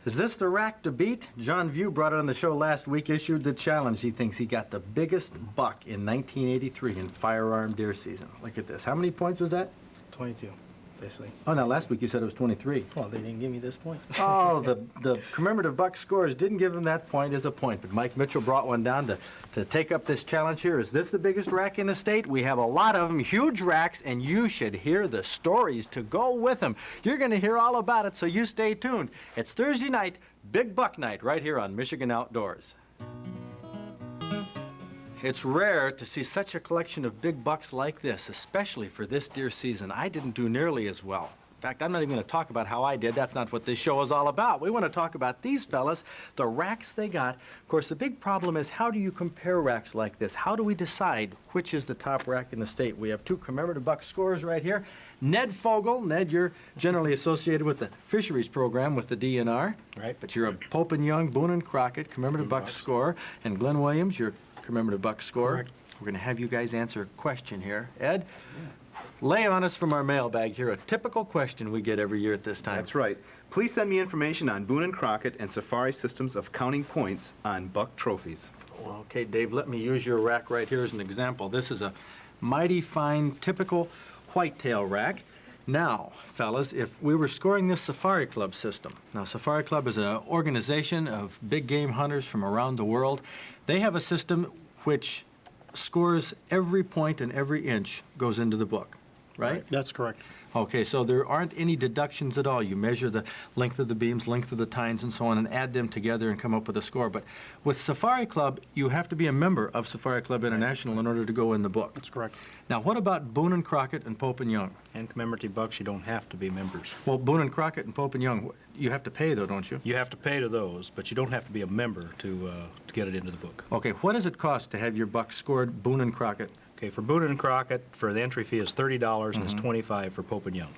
Is this the rack to beat? John View brought it on the show last week, issued the challenge. He thinks he got the biggest buck in 1983 in firearm deer season. Look at this. How many points was that? 22, officially. Oh, no, last week you said it was 23. Well, they didn't give me this point. Oh, the commemorative buck scores didn't give him that point as a point, but Mike Mitchell brought one down to take up this challenge here. Is this the biggest rack in the state? We have a lot of them, huge racks, and you should hear the stories to go with them. You're going to hear all about it, so you stay tuned. It's Thursday night, Big Buck Night, right here on Michigan Outdoors. It's rare to see such a collection of big bucks like this, especially for this deer season. I didn't do nearly as well. In fact, I'm not even going to talk about how I did. That's not what this show is all about. We want to talk about these fellas, the racks they got. Of course, the big problem is, how do you compare racks like this? How do we decide which is the top rack in the state? We have two commemorative buck scorers right here. Ned Fogel. Ned, you're generally associated with the fisheries program with the DNR. Right. But you're a Pope and Young, Boone and Crockett commemorative buck scorer. And Glenn Williams, you're commemorative buck scorer. Correct. We're going to have you guys answer a question here. Ed, lay on us from our mailbag here a typical question we get every year at this time. That's right. Please send me information on Boone and Crockett and Safari systems of counting points on buck trophies. Okay, Dave, let me use your rack right here as an example. This is a mighty fine, typical whitetail rack. Now, fellas, if we were scoring this Safari Club system, now Safari Club is an organization of big game hunters from around the world. They have a system which scores every point and every inch goes into the book, right? That's correct. Okay, so there aren't any deductions at all. You measure the length of the beams, length of the tines, and so on, and add them together and come up with a score. But with Safari Club, you have to be a member of Safari Club International in order to go in the book. That's correct. Now, what about Boone and Crockett and Pope and Young? And commemorative bucks, you don't have to be members. Well, Boone and Crockett and Pope and Young, you have to pay, though, don't you? You have to pay to those, but you don't have to be a member to get it into the book. Okay, what does it cost to have your buck scored Boone and Crockett? Okay, for Boone and Crockett, for the entry fee is $30, and it's $25 for Pope and Young.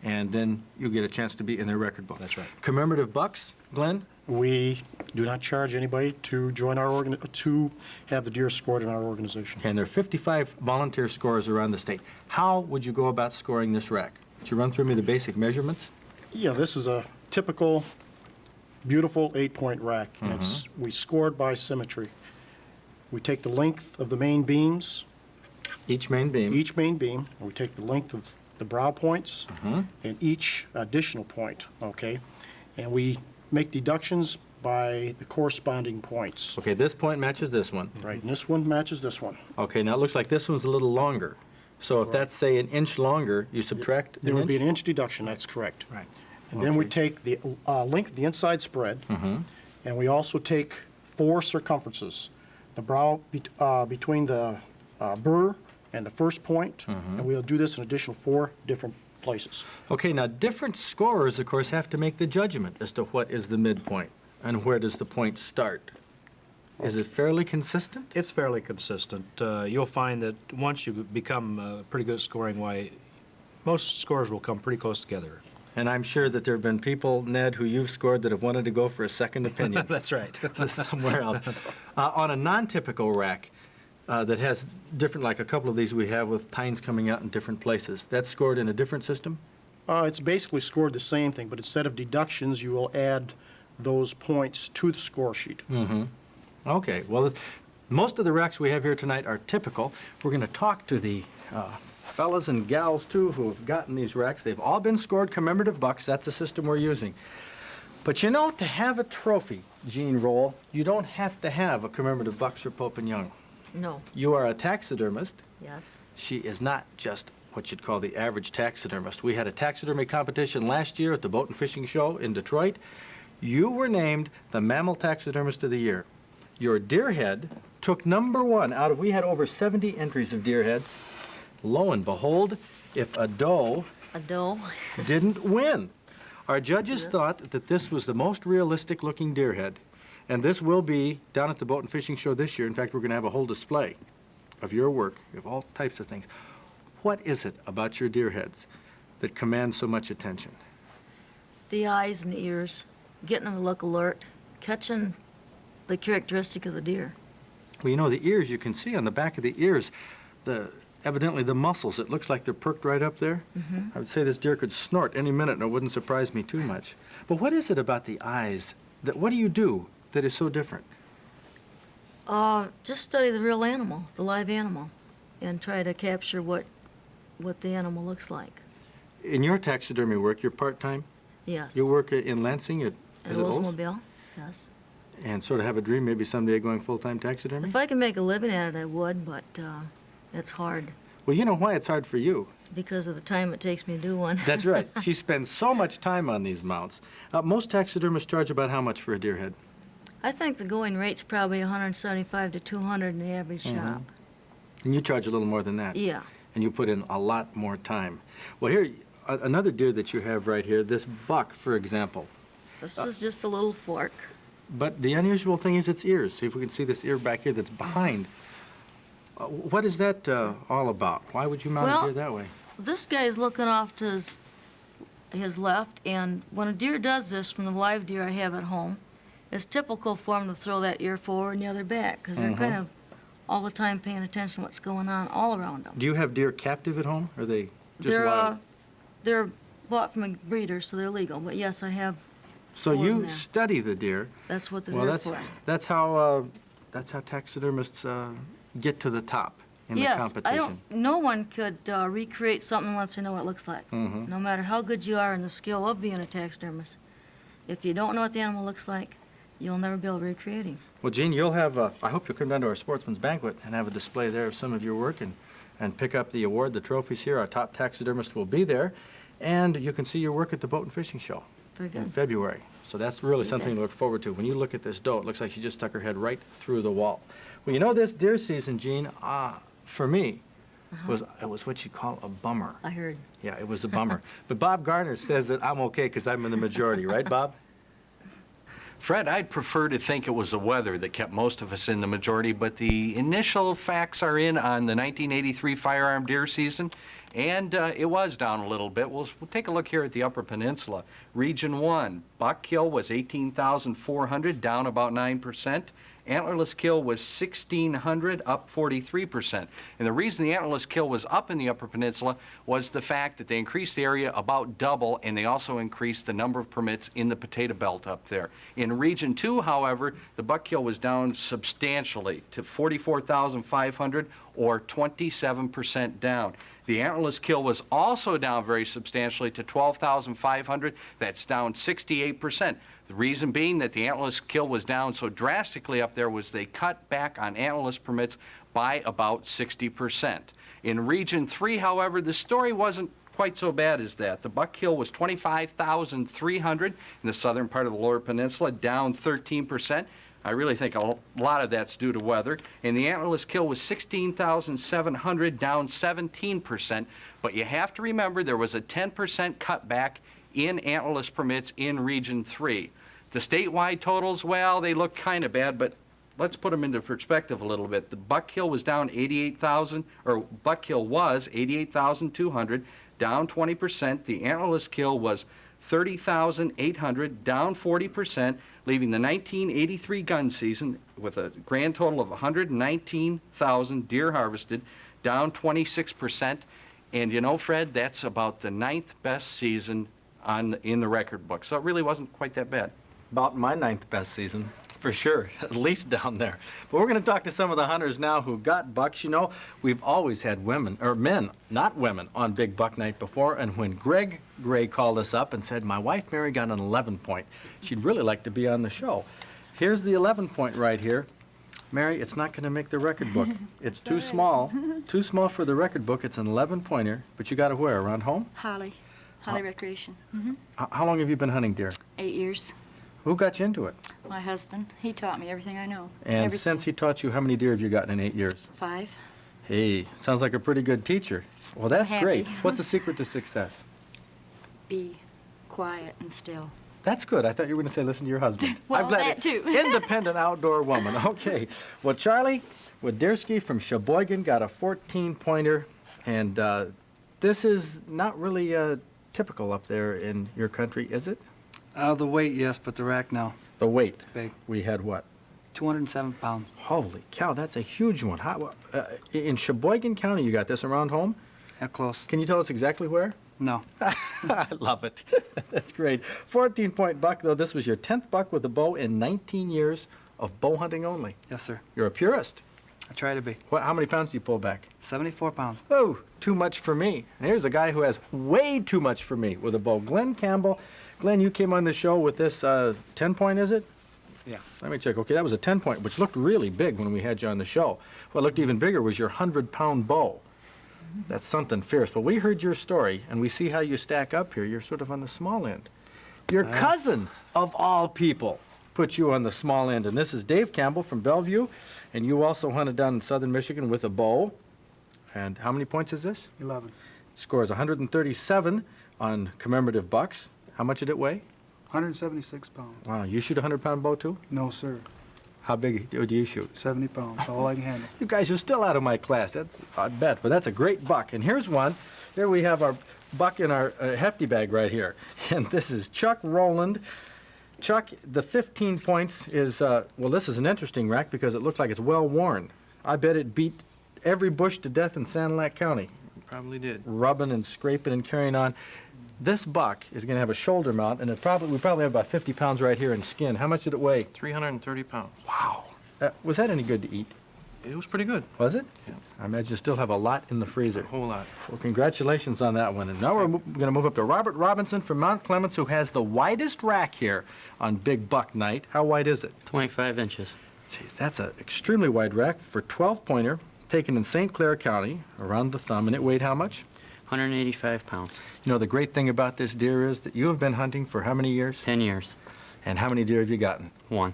And then you get a chance to be in their record book. That's right. Commemorative bucks, Glenn? We do not charge anybody to join our to have the deer scored in our organization. Okay, and there are 55 volunteer scorers around the state. How would you go about scoring this rack? Would you run through me the basic measurements? Yeah, this is a typical, beautiful 8-point rack. We scored by symmetry. We take the length of the main beams, Each main beam. and we take the length of the brow points and each additional point, okay? And we make deductions by the corresponding points. Okay, this point matches this one. Right, and this one matches this one. Okay, now it looks like this one's a little longer. So if that's, say, an inch longer, you subtract There an would be inch? an inch deduction, that's correct. Right. And then we Okay. take the length of the inside spread, and we also take 4 circumferences. The brow between the burr and the first point, and we'll do this in additional 4 different places. Okay, now different scorers, of course, have to make the judgment as to what is the midpoint and where does the point start. Is it fairly consistent? It's fairly consistent. You'll find that once you become pretty good at scoring, most scores will come pretty close together. And I'm sure that there have been people, Ned, who you've scored that have wanted to go for a second opinion That's right. somewhere else. On a non-typical rack that has different, like a couple of these we have with tines coming out in different places, that's scored in a different system? It's basically scored the same thing, but instead of deductions, you will add those points to the score sheet. Okay, well, most of the racks we have here tonight are typical. We're going to talk to the fellas and gals, too, who have gotten these racks. They've all been scored commemorative bucks. That's the system we're using. But you know, to have a trophy, Gene Roll, you don't have to have a commemorative bucks for Pope and Young. No. You are a taxidermist. Yes. She is not just what you'd call the average taxidermist. We had a taxidermy competition last year at the Boat and Fishing Show in Detroit. You were named the Mammal Taxidermist of the Year. Your deer head took #1 out of, we had over 70 entries of deer heads. Lo and behold, if a doe A doe. didn't win. Our judges thought that this was the most realistic looking deer head. And this will be down at the Boat and Fishing Show this year. In fact, we're going to have a whole display of your work, of all types of things. What is it about your deer heads that commands so much attention? The eyes and the ears, getting them to look alert, catching the characteristic of the deer. Well, you know, the ears, you can see on the back of the ears, the evidently the muscles, it looks like they're perked right up there. I would say this deer could snort any minute and it wouldn't surprise me too much. But what is it about the eyes? What do you do that is so different? Just study the real animal, the live animal, and try to capture what the animal looks like. In your taxidermy work, you're part-time? Yes. You work in Lansing at, At is it Olds? Oldsmobile, yes. And sort of have a dream maybe someday going full-time taxidermy? If I could make a living at it, I would, but it's hard Well, you know why it's hard for you. because of the time it takes me to do one. That's right. She spends so much time on these mounts. Most taxidermists charge about how much for a deer head? I think the going rate's probably 175 to 200 in the average shop. And you charge a little more than that. Yeah. And you put in a lot more time. Well, here, another deer that you have right here, this buck, for example. This is just a little fork. But the unusual thing is its ears. See if we can see this ear back here that's behind. What is that all about? Why would you mount Well, a deer that way? This guy's looking off to his left, and when a deer does this from the live deer I have at home, it's typical for him to throw that ear forward and the other back, because they're kind of all the time paying attention to what's going on all around them. Do you have deer captive at home? Or are they just wild? They're bought from a breeder, so they're legal, but yes, I have. So four in you there. study the deer. That's what they're Well, there that's for. that's how taxidermists get to the top in the Yes, competition. no one could recreate something unless they know what it looks like. Mm-hmm. No matter how good you are in the skill of being a taxidermist, if you don't know what the animal looks like, you'll never be able to recreate him. Well, Gene, you'll have, I hope you'll come down to our Sportsman's Banquet and have a display there of some of your work and pick up the award, the trophies here. Our top taxidermist will be there. And you can see your work at the Boat and Fishing Show Very in good. February. So that's really Okay. something to look forward to. When you look at this doe, it looks like she just stuck her head right through the wall. Well, you know, this deer season, Gene, for me, it was what you call a bummer. I heard. Yeah, it was a bummer. But Bob Garner says that I'm okay because I'm in the majority, right, Bob? Fred, I'd prefer to think it was the weather that kept most of us in the majority, but the initial facts are in on the 1983 firearm deer season, and it was down a little bit. We'll take a look here at the Upper Peninsula. Region 1, buck kill was 18,400, down about 9%. Antlerless kill was 1,600, up 43%. And the reason the antlerless kill was up in the Upper Peninsula was the fact that they increased the area about double, and they also increased the number of permits in the Potato Belt up there. In Region 2, however, the buck kill was down substantially to 44,500, or 27% down. The antlerless kill was also down very substantially to 12,500. That's down 68%. The reason being that the antlerless kill was down so drastically up there was they cut back on antlerless permits by about 60%. In Region 3, however, the story wasn't quite so bad as that. The buck kill was 25,300 in the southern part of the Lower Peninsula, down 13%. I really think a lot of that's due to weather. And the antlerless kill was 16,700, down 17%. But you have to remember there was a 10% cutback in antlerless permits in Region 3. The statewide totals, well, they look kind of bad, but let's put them into perspective a little bit. The buck kill was down 88,000, or buck kill was 88,200, down 20%. The antlerless kill was 30,800, down 40%, leaving the 1983 gun season with a grand total of 119,000 deer harvested, down 26%. And you know, Fred, that's about the 9th best season in the record book. So it really wasn't quite that bad. About my 9th best season, for sure, at least down there. But we're going to talk to some of the hunters now who got bucks. You know, we've always had women, or men, not women, on Big Buck Night before. And when Greg Gray called us up and said, my wife Mary got an 11 point, she'd really like to be on the show. Here's the 11 point right here. Mary, it's not going to make the record book. It's too small. Too small for the record book. It's an 11 pointer, but you got to where? Around home? Holly Recreation. How long have you been hunting deer? 8 years. Who got you into it? My husband, he taught me everything I know. And Everything. since he taught you, how many deer have you gotten in 8 years? 5. Hey, sounds like a pretty good teacher. Well, that's happy. great. What's the secret to success? Be quiet and still. That's good. I thought you were going to say listen to your husband. Well, I'm glad that too. Independent outdoor woman. Okay. Well, Charlie Wadirsky from Sheboygan got a 14-pointer, and this is not really typical up there in your country, is it? The weight, yes, but the rack, no. The weight. Big. We had what? 207 pounds. Holy cow, that's a huge one. How, in Sheboygan County, you got this around home? Yeah, close. Can you tell us exactly where? No. I love it. That's great. 14-point buck, though. This was your 10th buck with a bow in 19 years of bow hunting only. Yes, sir. You're a purist. I try to be. How many pounds do you pull back? 74 pounds. Oh, too much for me. And here's a guy who has way too much for me with a bow. Glenn Campbell. Glenn, you came on the show with this 10-point, is it? Yeah. Let me check. Okay, that was a 10-point, which looked really big when we had you on the show. What looked even bigger was your 100-pound bow. That's something fierce. But we heard your story, and we see how you stack up here. You're sort of on the small end. Your cousin, of all people, put you on the small end. And this is Dave Campbell from Bellevue, and you also hunted down in southern Michigan with a bow. And how many points is this? 11. It scores 137 on commemorative bucks. How much did it weigh? 176 pounds. Wow, you shoot a 100-pound bow, too? No, sir. How big do you shoot? 70 pounds. All I can handle. You guys are still out of my class. That's odd bet, but that's a great buck. And here's one. Here we have our buck in our hefty bag right here. And this is Chuck Rowland. Chuck, the 15 points is, well, this is an interesting rack because it looks like it's well worn. I bet it beat every bush to death in Sanilac County. Probably did. Rubbing and scraping and carrying on. This buck is going to have a shoulder mount, and we probably have about 50 pounds right here in skin. How much did it weigh? 330 pounds. Wow. Was that any good to eat? It was pretty good. Was it? Yeah. I imagine you still have a lot in the freezer. A whole lot. Well, congratulations on that one. And now we're going to move up to Robert Robinson from Mount Clemens, who has the widest rack here on Big Buck Night. How wide is it? 25 inches. Jeez, that's an extremely wide rack for 12-pointer, taken in St. Clair County, around the thumb. And it weighed how much? 185 pounds. You know, the great thing about this deer is that you have been hunting for how many years? 10 years. And how many deer have you gotten? 1.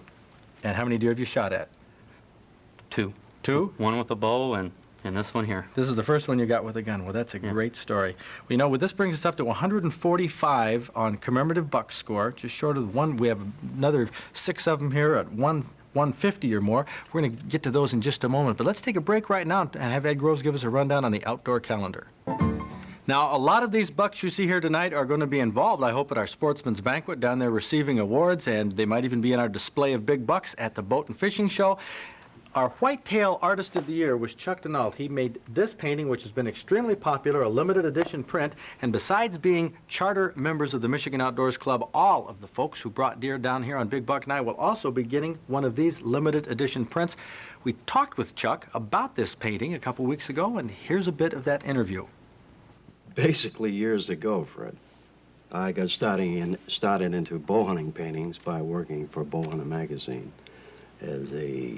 And how many deer have you shot at? 2. 2? 1 with a bow and this one here. This is the first one you got with a gun. Well, that's a great story. Well, you know, this brings us up to 145 on commemorative buck score, just short of one. We have another 6 of them here at 150 or more. We're going to get to those in just a moment. But let's take a break right now and have Ed Groves give us a rundown on the outdoor calendar. Now, a lot of these bucks you see here tonight are going to be involved, I hope, at our Sportsman's Banquet down there receiving awards, and they might even be in our display of big bucks at the Boat and Fishing Show. Our Whitetail Artist of the Year was Chuck Denault. He made this painting, which has been extremely popular, a limited edition print, and besides being charter members of the Michigan Outdoors Club, all of the folks who brought deer down here on Big Buck Night will also be getting one of these limited edition prints. We talked with Chuck about this painting a couple weeks ago, and here's a bit of that interview. Basically, years ago, Fred, I got started into bow hunting paintings by working for Bow Hunter magazine as a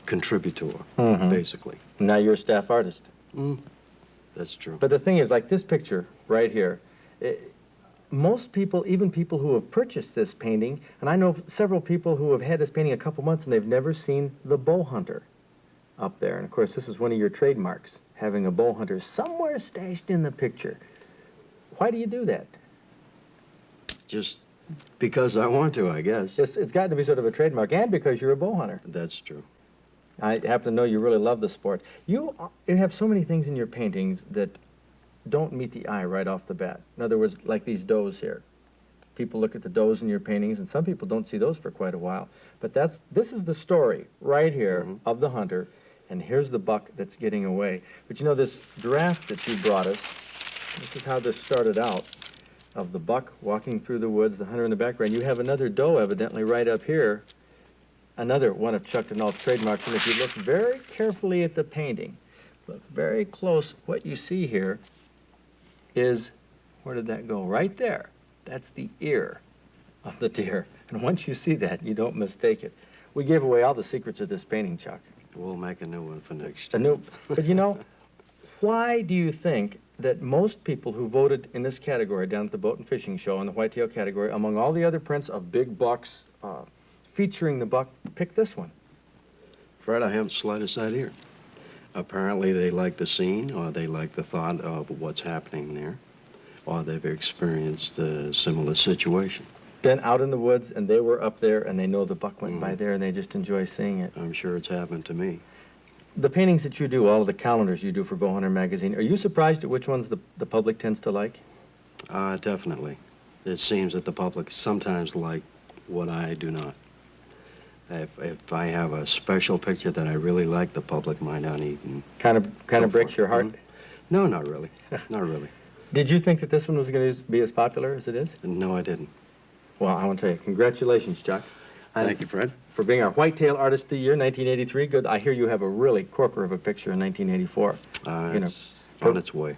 contributor, basically. Now you're a staff artist. That's true. But the thing is, like this picture right here, most people, even people who have purchased this painting, and I know several people who have had this painting a couple months and they've never seen the bow hunter up there. And of course, this is one of your trademarks, having a bow hunter somewhere stashed in the picture. Why do you do that? Just because I want to, I guess. It's got to be sort of a trademark, and because you're a bow hunter. That's true. I happen to know you really love the sport. You have so many things in your paintings that don't meet the eye right off the bat. In other words, like these does here. People look at the does in your paintings, and some people don't see those for quite a while. But this is the story right here of the hunter, and here's the buck that's getting away. But you know, this draft that you brought us, this is how this started out, of the buck walking through the woods, the hunter in the background. You have another doe evidently right up here, another one of Chuck Denault's trademarks. And if you look very carefully at the painting, look very close, what you see here is, where did that go? Right there. That's the ear of the deer. And once you see that, you don't mistake it. We gave away all the secrets of this painting, Chuck. We'll make a new one for next A year. new, but you know, why do you think that most people who voted in this category down at the Boat and Fishing Show in the whitetail category, among all the other prints of big bucks featuring the buck, picked this one? Fred, I haven't the slightest idea. Apparently they like the scene, or they like the thought of what's happening there, or they've experienced a similar situation. Been out in the woods, and they were up there, and they know the buck went by there, and they just enjoy seeing it. I'm sure it's happened to me. The paintings that you do, all of the calendars you do for Bow Hunter magazine, are you surprised at which ones the public tends to like? Definitely. It seems that the public sometimes like what I do not. If I have a special picture that I really like, the public might not even. Kind of breaks your heart. No, not really. Not really. Did you think that this one was going to be as popular as it is? No, I didn't. Well, I want to tell you, congratulations, Chuck. And Thank you, Fred. for being our Whitetail Artist of the Year, 1983. Good. I hear you have a really corker of a picture in 1984. It's on its way.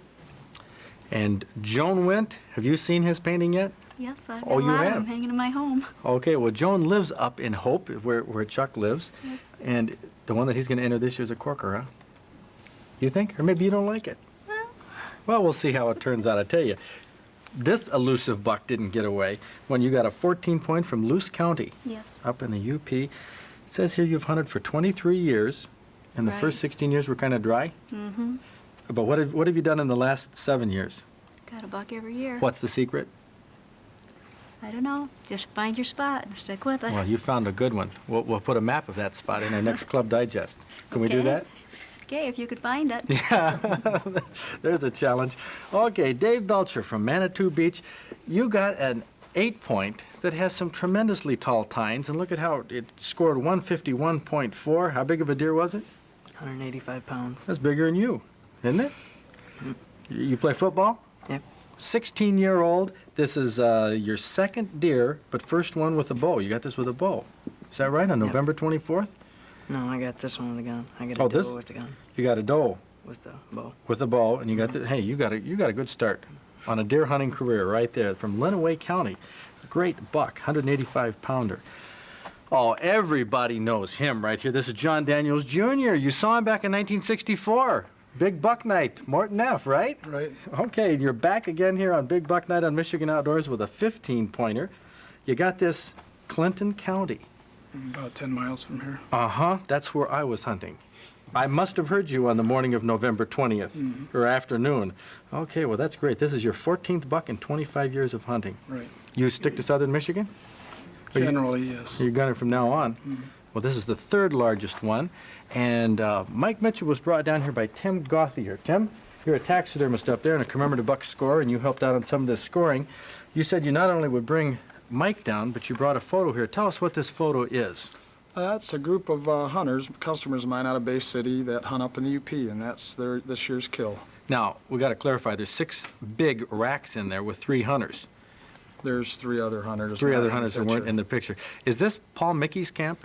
And Joan Wint, have you seen his painting yet? Yes, I've Oh, got a you lot of have? them hanging in my home. Okay, well, Joan lives up in Hope, where Chuck lives. Yes. And the one that he's going to enter this year is a corker, huh? You think? Or maybe you don't like it. Well, we'll see how it turns out. I tell you, this elusive buck didn't get away when you got a 14-point from Luce County Yes. up in the UP. It says here you've hunted for 23 years, and the Right. first 16 years were kind of dry. Mm-hmm. But what have you done in the last 7 years? Got a buck every year. What's the secret? I don't know. Just find your spot and stick with it. Well, you found a good one. We'll put a map of that spot in our next Club Digest. Can we do Okay. that? Okay, if you could find it. Yeah, there's a challenge. Okay, Dave Belcher from Manitou Beach. You got an 8-point that has some tremendously tall tines, and look at how it scored 151.4. How big of a deer was it? 185 pounds. That's bigger than you, isn't it? You play football? Yep. 16-year-old. This is your second deer, but first one with a bow. You got this with a bow. Is that right, on November 24th? No, I got this one with a gun. I got Oh, a doe this? with a gun. You got a doe With the bow. with a bow, and you got the, hey, you got a good start on a deer hunting career right there from Lenawee County. Great buck, 185-pounder. Oh, everybody knows him right here. This is John Daniels Jr. You saw him back in 1964. Big Buck Night, Morton F., right? Right. Okay, you're back again here on Big Buck Night on Michigan Outdoors with a 15-pointer. You got this Clinton County. About 10 miles from here. Uh-huh, that's where I was hunting. I must have heard you on the morning of November 20th, or afternoon. Okay, well, that's great. This is your 14th buck in 25 years of hunting. Right. You stick to southern Michigan? Or you- Generally, yes. You're gunning from now on. Well, this is the third largest one. And Mike Mitchell was brought down here by Tim Gauthier. Tim, you're a taxidermist up there and a commemorative buck scorer, and you helped out on some of this scoring. You said you not only would bring Mike down, but you brought a photo here. Tell us what this photo is. That's a group of hunters, customers of mine out of Bay City that hunt up in the UP, and that's this year's kill. Now, we got to clarify, there's 6 big racks in there with 3 hunters. There's 3 other hunters. 3 not other in the hunters that weren't picture. in the picture. Is this Paul Mickey's camp?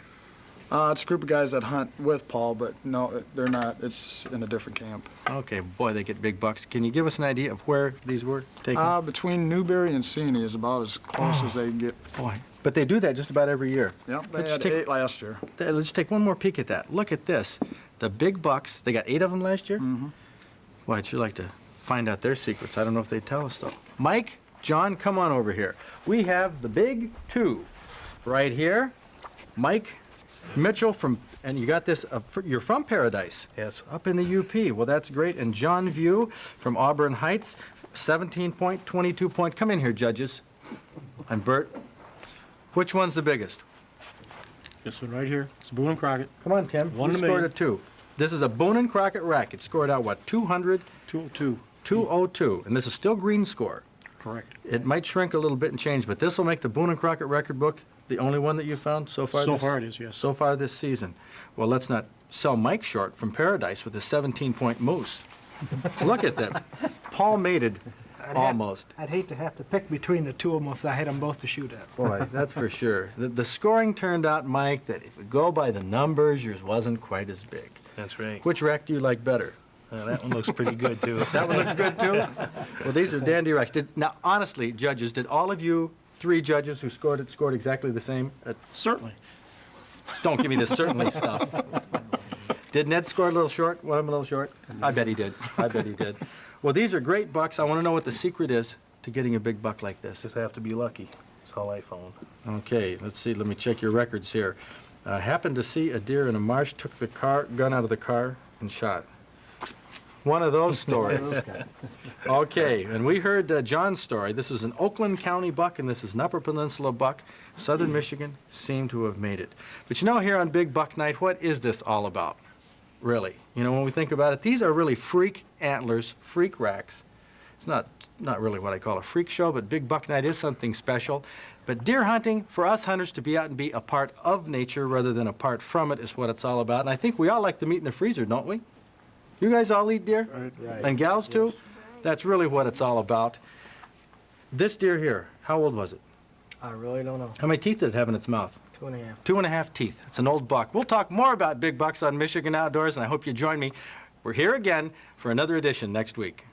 It's a group of guys that hunt with Paul, but no, they're not. It's in a different camp. Okay, boy, they get big bucks. Can you give us an idea of where these were taken? Between Newberry and Seney is about as close as they get. Boy, but they do that just about every year. Yep, they Let's had take- 8 last year. Let's take one more peek at that. Look at this. The big bucks, they got 8 of them last year? Mm-hmm. Boy, I'd sure like to find out their secrets. I don't know if they tell us, though. Mike, John, come on over here. We have the big 2 right here. Mike Mitchell from, and you got this, you're from Paradise. Yes. Up in the UP. Well, that's great. And John View from Auburn Heights, 17-point, 22-point. Come in here, judges. And Bert, which one's the biggest? This one right here. It's Boone and Crockett. Come on, Tim. One You in a scored million. a 2. This is a Boone and Crockett rack. It scored out, what, 200? 202. 202. And this is still green score. Correct. It might shrink a little bit and change, but this will make the Boone and Crockett record book the only one that you found so far? So far it is, yes. So far this season. Well, let's not sell Mike short from Paradise with a 17-point moose. Look at them. Paul mated almost. I'd hate to have to pick between the 2 of them if I had them both to shoot at. Boy, that's for sure. The scoring turned out, Mike, that if we go by the numbers, yours wasn't quite as big. That's right. Which rack do you like better? That one looks pretty good, too. That one looks good, too? Well, these are dandy racks. Now, honestly, judges, did all of you 3 judges who scored exactly the same? Certainly. Don't give me this certainly stuff. Did Ned score a little short? One of them a little short? I bet he did. I bet he did. Well, these are great bucks. I want to know what the secret is to getting a big buck like this. Just have to be lucky. That's all I found. Okay, let's see. Let me check your records here. Happened to see a deer in a marsh, took the gun out of the car, and shot. One of those stories. Okay, and we heard John's story. This is an Oakland County buck, and this is an Upper Peninsula buck. Southern Michigan seemed to have made it. But you know, here on Big Buck Night, what is this all about? Really? You know, when we think about it, these are really freak antlers, freak racks, It's not really what I call a freak show, but Big Buck Night is something special. But deer hunting, for us hunters to be out and be a part of nature rather than apart from it is what it's all about. And I think we all like the meat in the freezer, don't we? You guys all eat deer? Right. And gals too? That's really what it's all about. This deer here, how old was it? I really don't know. How many teeth did it have in its mouth? 2.5. 2.5 teeth. It's an old buck. We'll talk more about big bucks on Michigan Outdoors, and I hope you join me. We're here again for another edition next week.